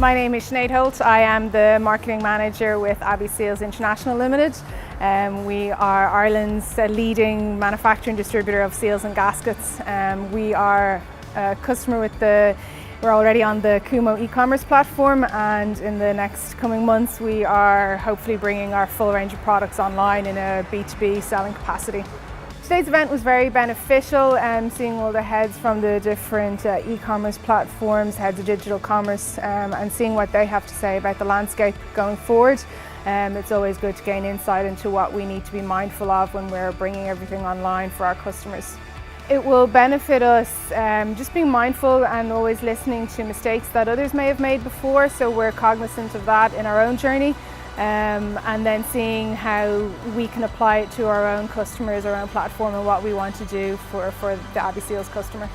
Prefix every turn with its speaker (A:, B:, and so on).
A: My name is Sinead Holt. I am the marketing manager with Abbey Seals International Limited. We are Ireland's leading manufacturing distributor of seals and gaskets. We are a customer we're already on the Kooomo e-commerce platform, and in the next coming months we are hopefully bringing our full range of products online in a B2B selling capacity. Today's event was very beneficial, seeing all the heads from the different e-commerce platforms, heads of digital commerce, and seeing what they have to say about the landscape going forward. It's always good to gain insight into what we need to be mindful of when we're bringing everything online for our customers. It will benefit us just being mindful and always listening to mistakes that others may have made before, so we're cognizant of that in our own journey. And then seeing how we can apply it to our own customers, our own platform, and what we want to do for the Abbey Seals customer.